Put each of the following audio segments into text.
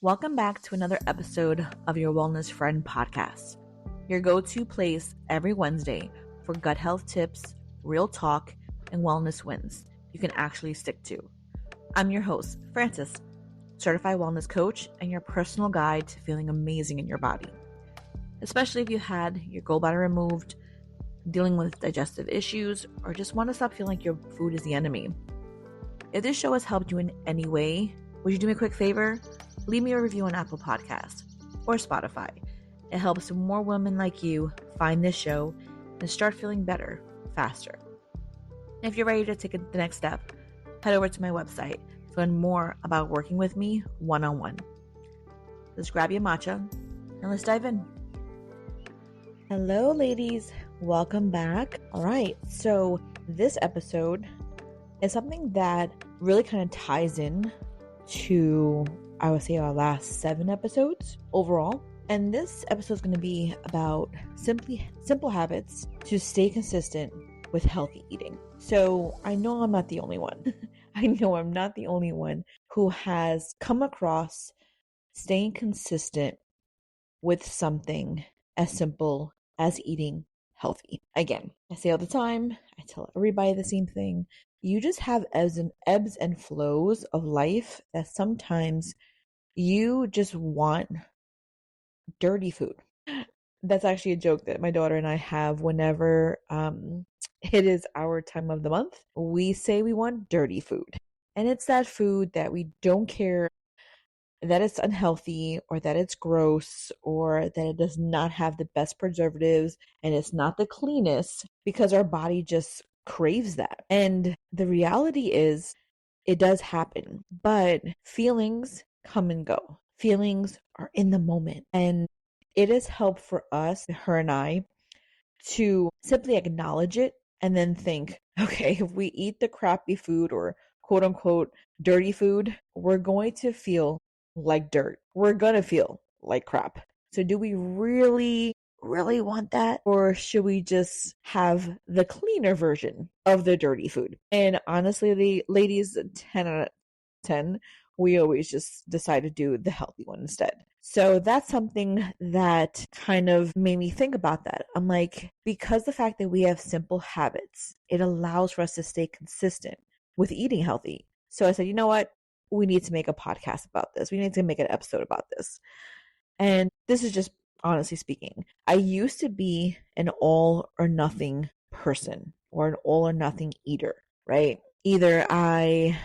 Welcome back to another episode of your Wellness Friend podcast, your go-to place every Wednesday for gut health tips, real talk, and wellness wins you can actually stick to. I'm your host, Francis, certified wellness coach and your personal guide to feeling amazing in your body, especially if you had your gallbladder removed, dealing with digestive issues, or just want to stop feeling like your food is the enemy. If this show has helped you in any way, would you do me a quick favor? Leave me a review on Apple Podcasts or Spotify. It helps more women like you find this show and start feeling better, faster. And if you're ready to take the next step, head over to my website to learn more about working with me one-on-one. Let's grab your matcha and let's dive in. Hello, ladies. Welcome back. All right, so this episode is something that really kind of ties in to, I would say, our last 7 episodes overall. And this episode is going to be about simple habits to stay consistent with healthy eating. So I know I'm not the only one. I know I'm not the only one who has come across staying consistent with something as simple as eating healthy. Again, I say all the time, I tell everybody the same thing. You just have ebbs and flows of life that sometimes you just want dirty food. That's actually a joke that my daughter and I have whenever it is our time of the month. We say we want dirty food. And it's that food that we don't care that it's unhealthy or that it's gross or that it does not have the best preservatives and it's not the cleanest, because our body just craves that. And the reality is it does happen, but feelings come and go. Feelings are in the moment, and it has helped for us, her and I, to simply acknowledge it and then think, okay, if we eat the crappy food or quote unquote dirty food, we're going to feel like dirt. We're going to feel like crap. So do we really want that? Or should we just have the cleaner version of the dirty food? And honestly, the ladies, 10 out of 10, we always just decide to do the healthy one instead. So that's something that kind of made me think about that. I'm like, because the fact that we have simple habits, it allows for us to stay consistent with eating healthy. So I said, you know what? We need to make a podcast about this. We need to make an episode about this. And this is just honestly speaking. I used to be an all or nothing person or an all or nothing eater, right? Either I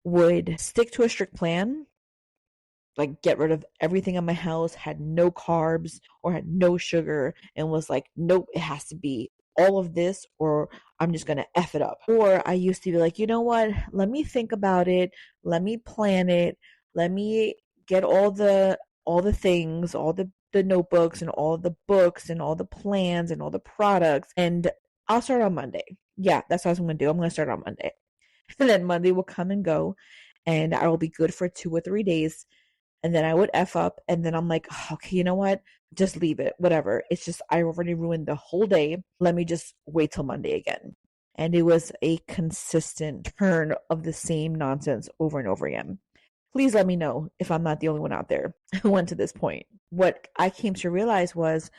would stick to a strict plan, like get rid of everything in my house, had no carbs or had no sugar, and was like, nope, it has to be all of this or I'm just going to F it up. Or I used to be like, you know what? Let me think about it. Let me plan it. Let me get all the things, all the notebooks and all the books and all the plans and all the products. And I'll start on Monday. Yeah, that's what I'm going to do. I'm going to start on Monday. And then Monday will come and go and I will be good for 2 or 3 days. And then I would F up. And then I'm like, oh, okay, you know what? Just leave it. Whatever. It's just, I already ruined the whole day. Let me just wait till Monday again. And it was a consistent turn of the same nonsense over and over again. Please let me know if I'm not the only one out there who went to this point. What I came to realize was,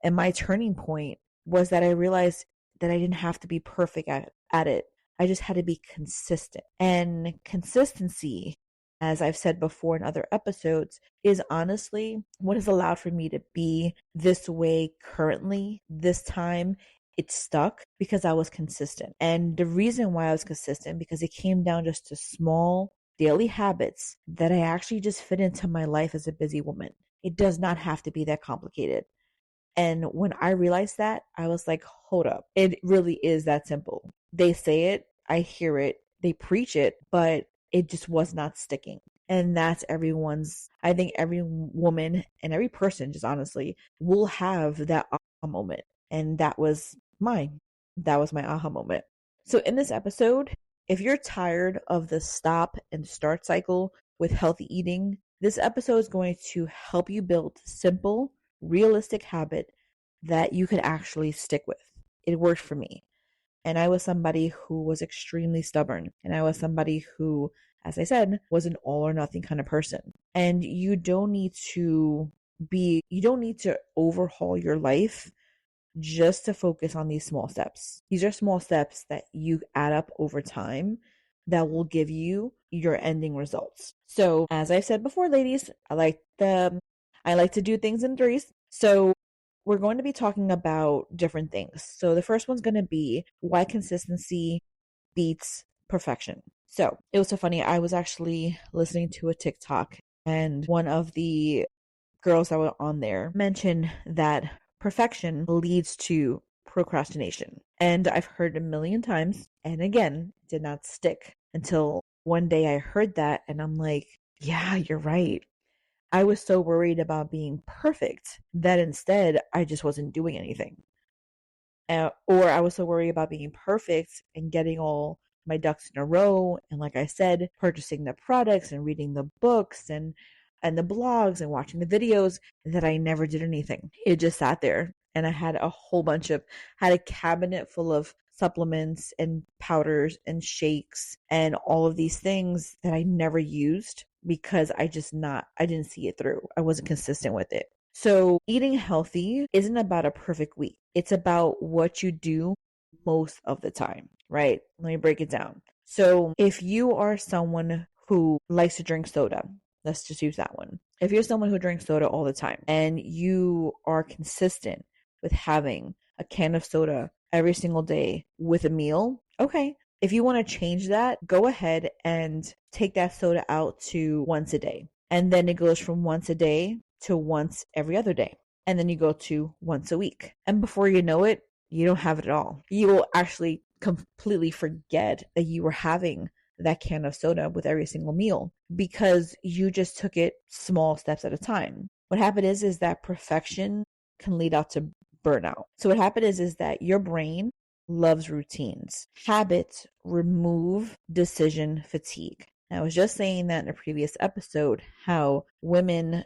and my turning point was that I realized that I didn't have to be perfect at it. I just had to be consistent. And consistency, as I've said before in other episodes, is honestly what has allowed for me to be this way currently. This time it stuck because I was consistent. And the reason why I was consistent, because it came down just to small daily habits that I actually just fit into my life as a busy woman. It does not have to be that complicated. And when I realized that, I was like, hold up. It really is that simple. They say it, I hear it, they preach it, but it just was not sticking. And that's I think every woman and every person, just honestly, will have that aha moment. And that was mine. That was my aha moment. So in this episode, if you're tired of the stop and start cycle with healthy eating, this episode is going to help you build simple, realistic habit that you could actually stick with. It worked for me. And I was somebody who was extremely stubborn. And I was somebody who, as I said, was an all or nothing kind of person. And you don't need to overhaul your life just to focus on these small steps. These are small steps that you add up over time that will give you your ending results. So, as I've said before, ladies, I like to do things in threes. So, we're going to be talking about different things. So, the first one's going to be why consistency beats perfection. So, it was so funny. I was actually listening to a TikTok, and one of the girls that were on there mentioned that perfection leads to procrastination. And I've heard a million times, and again, did not stick until one day I heard that, and I'm like, yeah, you're right. I was so worried about being perfect that instead I just wasn't doing anything. Or I was so worried about being perfect and getting all my ducks in a row. And like I said, purchasing the products and reading the books and the blogs and watching the videos that I never did anything. It just sat there. And I had had a cabinet full of supplements and powders and shakes and all of these things that I never used because I didn't see it through. I wasn't consistent with it. So eating healthy isn't about a perfect week. It's about what you do most of the time, right? Let me break it down. So if you are someone who likes to drink soda, let's just use that one. If you're someone who drinks soda all the time and you are consistent with having a can of soda every single day with a meal, okay. If you want to change that, go ahead and take that soda out to once a day. And then it goes from once a day to once every other day. And then you go to once a week. And before you know it, you don't have it at all. You will actually completely forget that you were having that can of soda with every single meal because you just took it small steps at a time. What happened is that perfection can lead out to burnout. So what happened is that your brain loves routines. Habits remove decision fatigue. I was just saying that in a previous episode, how women,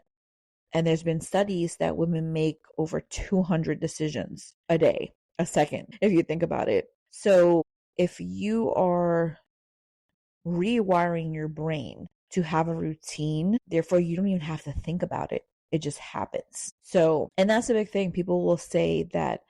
and there's been studies that women make over 200 decisions a day, a second, if you think about it. So if you are rewiring your brain to have a routine, therefore you don't even have to think about it. It just happens. So, and that's a big thing. People will say that,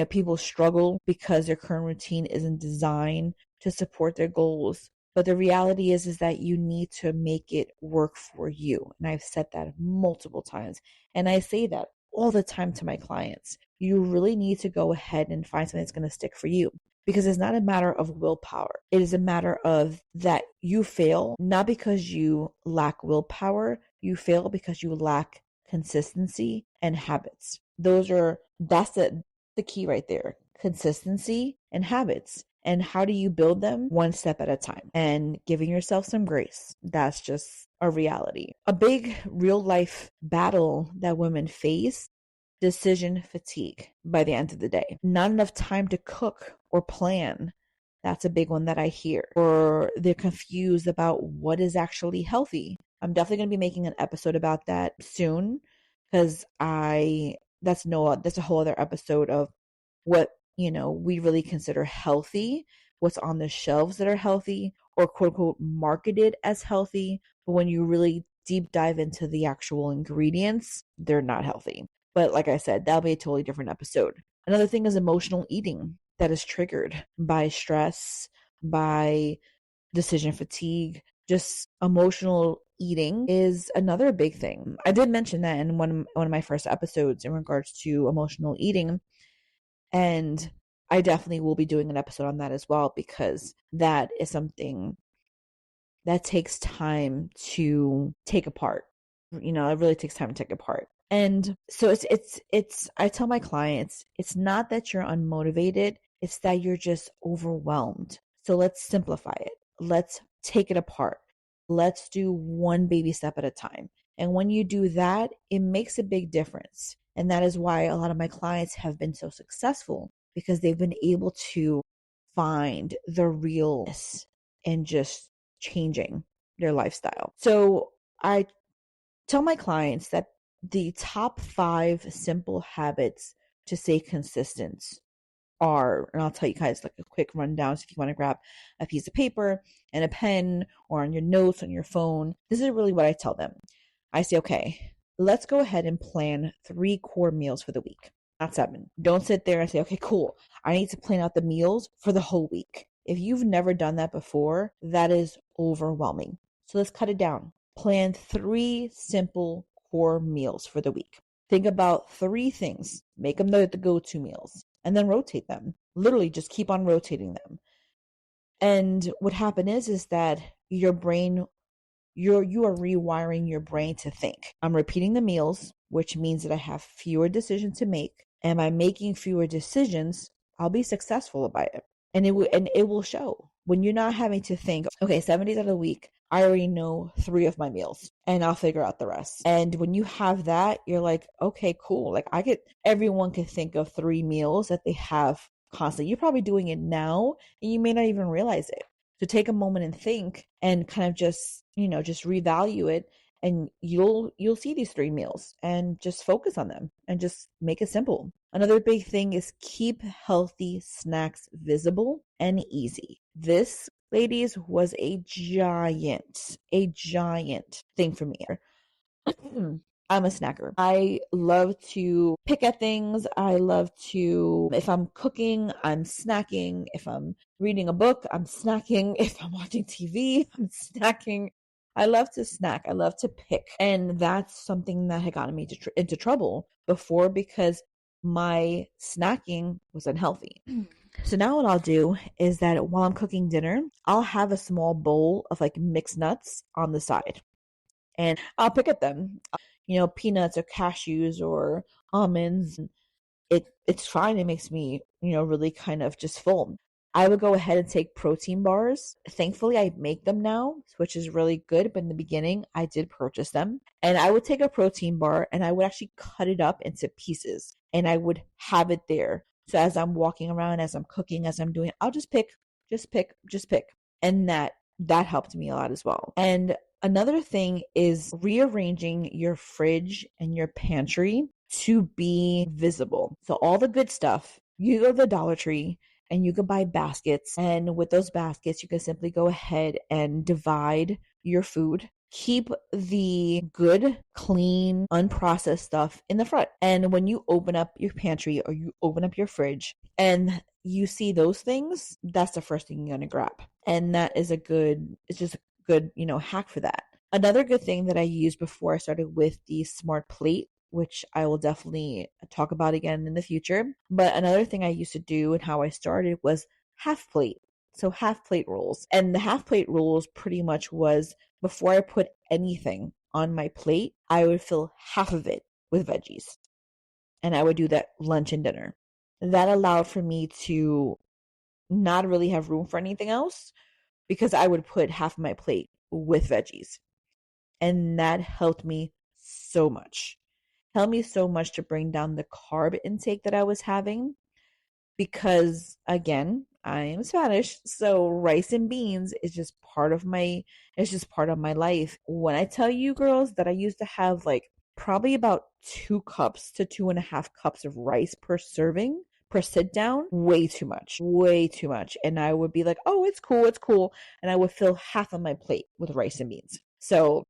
people struggle because their current routine isn't designed to support their goals. But the reality is that you need to make it work for you. And I've said that multiple times. And I say that all the time to my clients. You really need to go ahead and find something that's going to stick for you. Because it's not a matter of willpower. It is a matter of that you fail, not because you lack willpower, you fail because you lack consistency and habits. That's the key right there. Consistency and habits. And how do you build them? One step at a time and giving yourself some grace. That's just a reality. A big real life battle that women face: decision fatigue by the end of the day. Not enough time to cook or plan. That's a big one that I hear. Or they're confused about what is actually healthy. I'm definitely going to be making an episode about that soon because that's a whole other episode of what, we really consider healthy, what's on the shelves that are healthy or quote unquote marketed as healthy. But when you really deep dive into the actual ingredients, they're not healthy. But like I said, that'll be a totally different episode. Another thing is emotional eating that is triggered by stress, by decision fatigue. Just emotional eating is another big thing. I did mention that in one of my first episodes in regards to emotional eating. And I definitely will be doing an episode on that as well, because that is something that takes time to take apart. It really takes time to take apart. And so I tell my clients, it's not that you're unmotivated, it's that you're just overwhelmed. So let's simplify it. Let's take it apart. Let's do one baby step at a time. And when you do that, it makes a big difference. And that is why a lot of my clients have been so successful, because they've been able to find the realness in just changing their lifestyle. So I tell my clients that the top 5 simple habits to stay consistent are, and I'll tell you guys like a quick rundown. So if you want to grab a piece of paper and a pen or on your notes on your phone, this is really what I tell them. I say, okay, let's go ahead and plan 3 core meals for the week, not 7. Don't sit there and say, okay, cool. I need to plan out the meals for the whole week. If you've never done that before, that is overwhelming. So let's cut it down. Plan 3 simple core meals for the week. Think about 3 things. Make them the go-to meals and then rotate them. Literally just keep on rotating them. And what happened is that your brain, you are rewiring your brain to think. I'm repeating the meals, which means that I have fewer decisions to make. And by making fewer decisions, I'll be successful about it. And it will show when you're not having to think, okay, 7 days out of the week, I already know 3 of my meals and I'll figure out the rest. And when you have that, you're like, okay, cool. Like everyone can think of 3 meals that they have constantly. You're probably doing it now and you may not even realize it. So take a moment and think and kind of just, just revalue it, and you'll see these 3 meals and just focus on them and just make it simple. Another big thing is keep healthy snacks visible and easy. This, ladies, was a giant thing for me. I'm a snacker. I love to pick at things. I love to, if I'm cooking, I'm snacking. If I'm reading a book, I'm snacking. If I'm watching TV, I'm snacking. I love to snack. I love to pick. And that's something that had gotten me into trouble before because my snacking was unhealthy. So now what I'll do is that while I'm cooking dinner, I'll have a small bowl of like mixed nuts on the side and I'll pick at them. Peanuts or cashews or almonds. It's fine. It makes me, really kind of just full. I would go ahead and take protein bars. Thankfully, I make them now, which is really good. But in the beginning, I did purchase them. And I would take a protein bar and I would actually cut it up into pieces and I would have it there. So as I'm walking around, as I'm cooking, as I'm doing, I'll just pick. And that helped me a lot as well. And another thing is rearranging your fridge and your pantry to be visible. So all the good stuff, you go to the Dollar Tree and you can buy baskets. And with those baskets, you can simply go ahead and divide your food. Keep the good, clean, unprocessed stuff in the front. And when you open up your pantry or you open up your fridge and you see those things, that's the first thing you're going to grab. And that is it's just a good, hack for that. Another good thing that I used before I started with the smart plate, which I will definitely talk about again in the future. But another thing I used to do and how I started was half plate. So half plate rules. And the half plate rules pretty much was before I put anything on my plate, I would fill half of it with veggies. And I would do that lunch and dinner. That allowed for me to not really have room for anything else because I would put half of my plate with veggies. And that helped me so much. Helped me so much to bring down the carb intake that I was having because, again, I am Spanish, so rice and beans is just part of my life. When I tell you girls that I used to have like probably about 2 cups to 2.5 cups of rice per serving per sit down, way too much. And I would be like, oh, it's cool. And I would fill half of my plate with rice and beans. So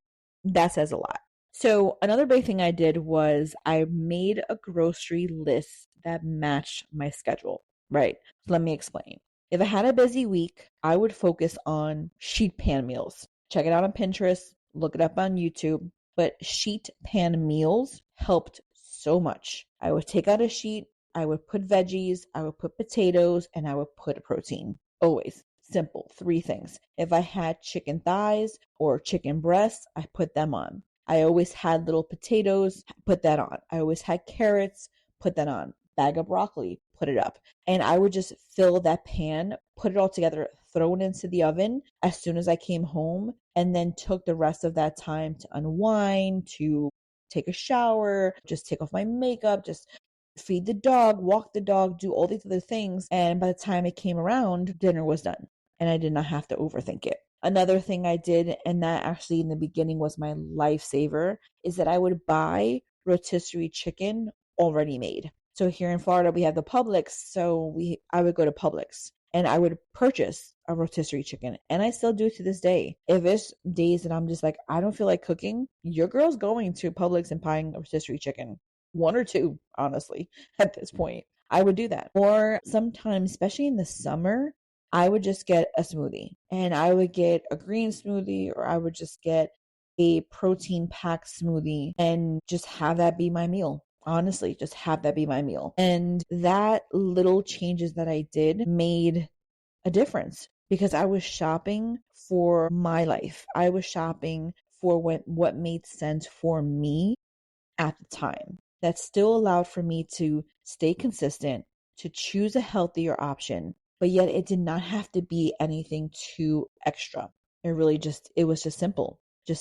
that says a lot. So another big thing I did was I made a grocery list that matched my schedule, right? So let me explain. If I had a busy week, I would focus on sheet pan meals. Check it out on Pinterest, look it up on YouTube. But sheet pan meals helped so much. I would take out a sheet, I would put veggies, I would put potatoes, and I would put a protein. Always. Simple. 3 things. If I had chicken thighs or chicken breasts, I put them on. I always had little potatoes, put that on. I always had carrots, put that on. Bag of broccoli, put it up. And I would just fill that pan, put it all together, throw it into the oven as soon as I came home, and then took the rest of that time to unwind, to take a shower, just take off my makeup, just feed the dog, walk the dog, do all these other things. And by the time it came around, dinner was done and I did not have to overthink it. Another thing I did, and that actually in the beginning was my lifesaver, is that I would buy rotisserie chicken already made. So here in Florida, we have the Publix. So I would go to Publix and I would purchase a rotisserie chicken. And I still do to this day. If it's days that I'm just like, I don't feel like cooking, your girl's going to Publix and buying a rotisserie chicken. One or two, honestly, at this point. I would do that. Or sometimes, especially in the summer, I would just get a smoothie, and I would get a green smoothie, or I would just get a protein packed smoothie and just have that be my meal. Honestly, just have that be my meal. And that little changes that I did made a difference because I was shopping for my life. I was shopping for what made sense for me at the time. That still allowed for me to stay consistent, to choose a healthier option, but yet it did not have to be anything too extra. It was just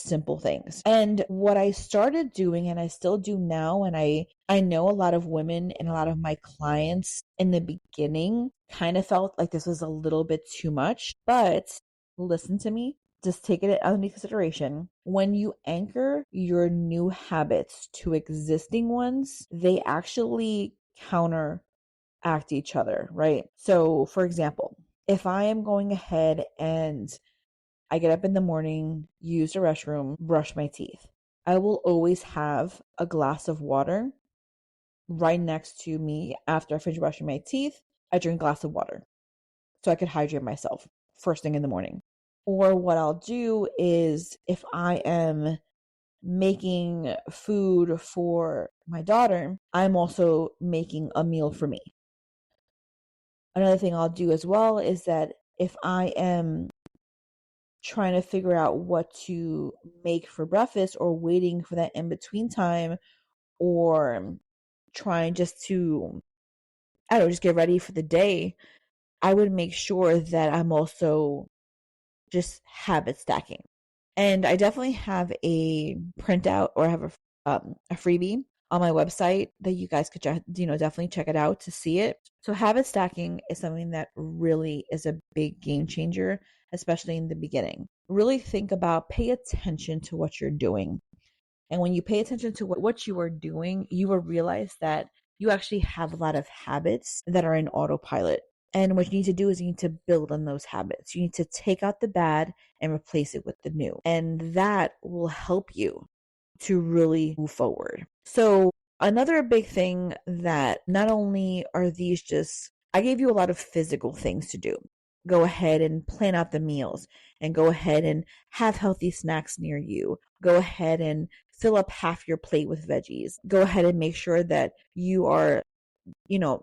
simple things. And what I started doing, and I still do now, and I know a lot of women and a lot of my clients in the beginning kind of felt like this was a little bit too much, but listen to me. Just take it under consideration. When you anchor your new habits to existing ones, they actually counteract each other, right? So, for example, if I am going ahead and I get up in the morning, use the restroom, brush my teeth, I will always have a glass of water right next to me after I finish brushing my teeth. I drink a glass of water so I could hydrate myself first thing in the morning. Or what I'll do is if I am making food for my daughter, I'm also making a meal for me. Another thing I'll do as well is that if I am trying to figure out what to make for breakfast or waiting for that in between time or trying just to, I don't know, just get ready for the day, I would make sure that I'm also just habit stacking. And I definitely have a printout or I have a freebie on my website that you guys could definitely check it out to see it. So habit stacking is something that really is a big game changer, especially in the beginning. Really think about, pay attention to what you're doing. And when you pay attention to what you are doing, you will realize that you actually have a lot of habits that are in autopilot. And what you need to do is you need to build on those habits. You need to take out the bad and replace it with the new. And that will help you to really move forward. So another big thing that not only are these just, I gave you a lot of physical things to do. Go ahead and plan out the meals and go ahead and have healthy snacks near you. Go ahead and fill up half your plate with veggies. Go ahead and make sure that you are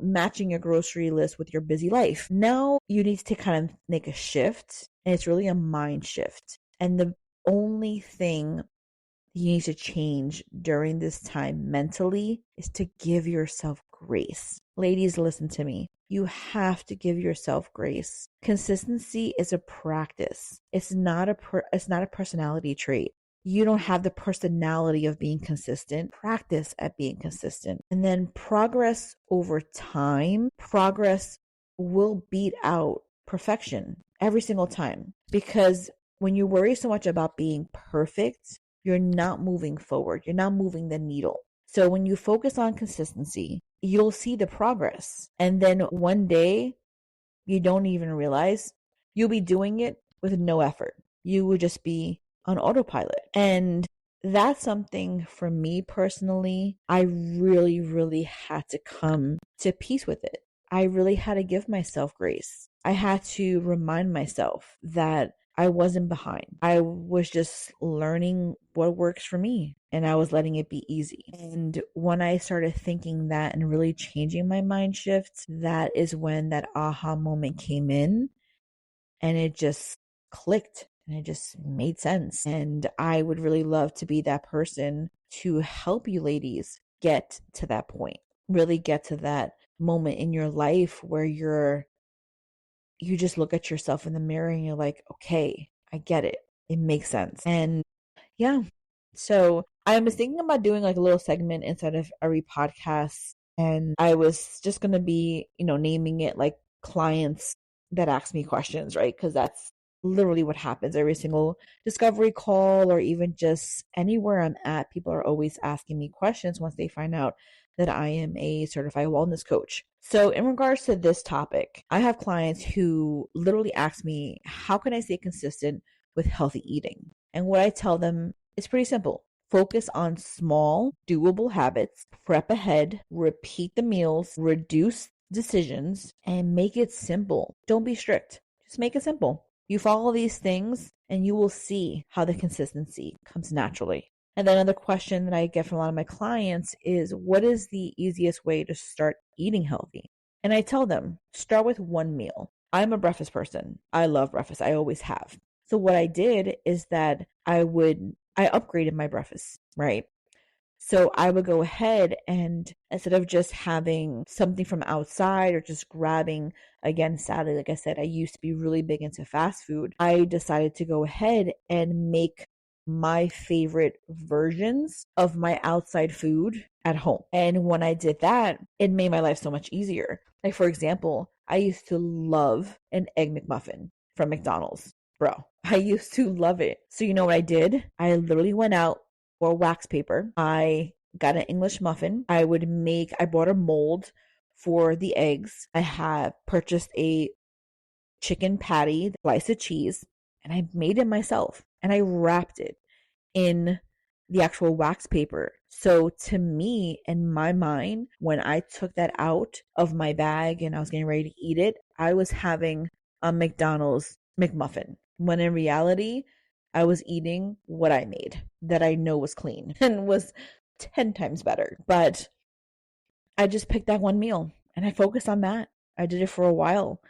matching your grocery list with your busy life. Now you need to kind of make a shift, and it's really a mind shift. And the only thing you need to change during this time mentally is to give yourself grace. Ladies, listen to me. You have to give yourself grace. Consistency is a practice. It's not a personality trait. You don't have the personality of being consistent. Practice at being consistent. And then progress over time, progress will beat out perfection every single time. Because when you worry so much about being perfect, you're not moving forward. You're not moving the needle. So when you focus on consistency, you'll see the progress. And then one day, you don't even realize you'll be doing it with no effort. You will just be on autopilot. And that's something for me personally, I really, really had to come to peace with it. I really had to give myself grace. I had to remind myself that I wasn't behind. I was just learning what works for me and I was letting it be easy. And when I started thinking that and really changing my mind shift, that is when that aha moment came in and it just clicked and it just made sense. And I would really love to be that person to help you ladies get to that point, really get to that moment in your life where you just look at yourself in the mirror and you're like, okay, I get it. It makes sense. And yeah, so I was thinking about doing like a little segment inside of every podcast. And I was just going to be, naming it like clients that ask me questions, right? Because that's literally what happens every single discovery call or even just anywhere I'm at. People are always asking me questions once they find out that I am a certified wellness coach. So in regards to this topic, I have clients who literally ask me, how can I stay consistent with healthy eating? And what I tell them is pretty simple. Focus on small, doable habits, prep ahead, repeat the meals, reduce decisions, and make it simple. Don't be strict. Just make it simple. You follow these things and you will see how the consistency comes naturally. And then another question that I get from a lot of my clients is, what is the easiest way to start eating healthy? And I tell them, start with one meal. I'm a breakfast person. I love breakfast. I always have. So what I did is that I upgraded my breakfast, right? So I would go ahead and instead of just having something from outside or just grabbing, again, sadly, like I said, I used to be really big into fast food. I decided to go ahead and make my favorite versions of my outside food at home. And when I did that, it made my life so much easier. Like, for example, I used to love an Egg McMuffin from McDonald's. Bro, I used to love it. So you know what I did? I literally went out for wax paper. I got an English muffin. I bought a mold for the eggs. I had purchased a chicken patty, slice of cheese, and I made it myself. And I wrapped it in the actual wax paper. So to me, in my mind, when I took that out of my bag and I was getting ready to eat it, I was having a McDonald's McMuffin. When in reality, I was eating what I made that I know was clean and was 10 times better. But I just picked that one meal and I focused on that. I did it for a while.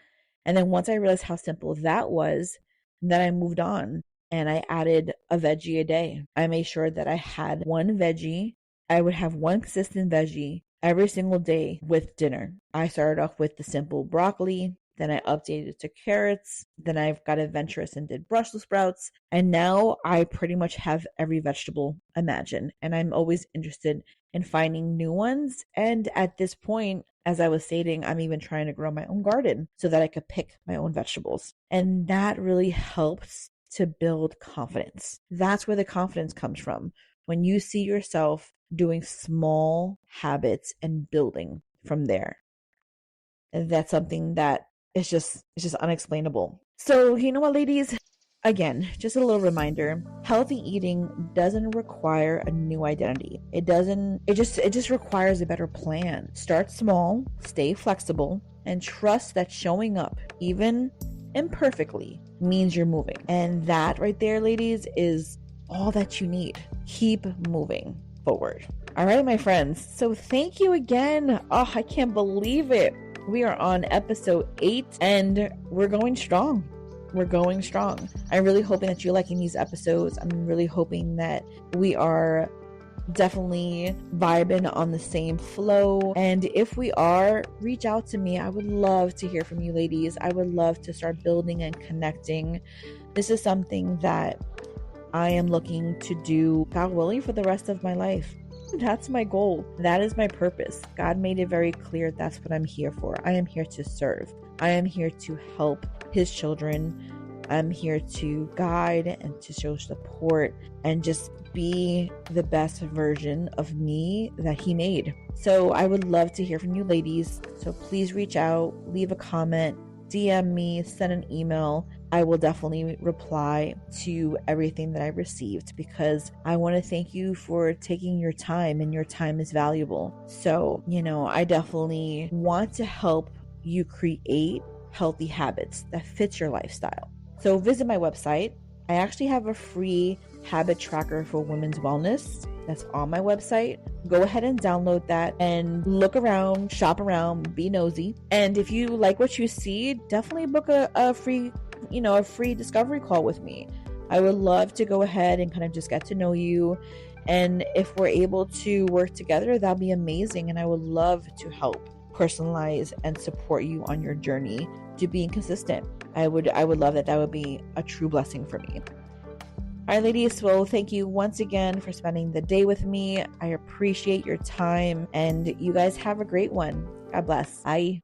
And then once I realized how simple that was, then I moved on and I added a veggie a day. I made sure that I had one veggie. I would have one consistent veggie every single day with dinner. I started off with the simple broccoli. Then I updated to carrots. Then I've got adventurous and did Brussels sprouts. And now I pretty much have every vegetable imagined. And I'm always interested in finding new ones. And at this point, as I was stating, I'm even trying to grow my own garden so that I could pick my own vegetables. And that really helps to build confidence. That's where the confidence comes from. When you see yourself doing small habits and building from there. And that's something that it's just unexplainable. So, you know what, ladies? Again, just a little reminder, healthy eating doesn't require a new identity. It just requires a better plan. Start small, stay flexible, and trust that showing up, even imperfectly, means you're moving. And that right there, ladies, is all that you need. Keep moving forward. All right, my friends. So thank you again. Oh, I can't believe it. We are on episode 8 and we're going strong. We're going strong. I'm really hoping that you're liking these episodes. I'm really hoping that we are definitely vibing on the same flow. And if we are, reach out to me. I would love to hear from you, ladies. I would love to start building and connecting. This is something that I am looking to do, God willing, for the rest of my life. That's my goal. That is my purpose. God made it very clear that's what I'm here for. I am here to serve. I am here to help His children. I'm here to guide and to show support and just be the best version of me that He made. So I would love to hear from you, ladies. So please reach out, leave a comment, DM me, send an email. I will definitely reply to everything that I received because I want to thank you for taking your time, and your time is valuable. So, I definitely want to help you create healthy habits that fit your lifestyle. So visit my website. I actually have a free habit tracker for women's wellness that's on my website. Go ahead and download that and look around, shop around, be nosy. And if you like what you see, definitely book a free discovery call with me. I would love to go ahead and kind of just get to know you. And if we're able to work together, that'd be amazing. And I would love to help personalize and support you on your journey to being consistent. I would love that. That would be a true blessing for me. All right, ladies. Well, thank you once again for spending the day with me. I appreciate your time, and you guys have a great one. God bless. Bye.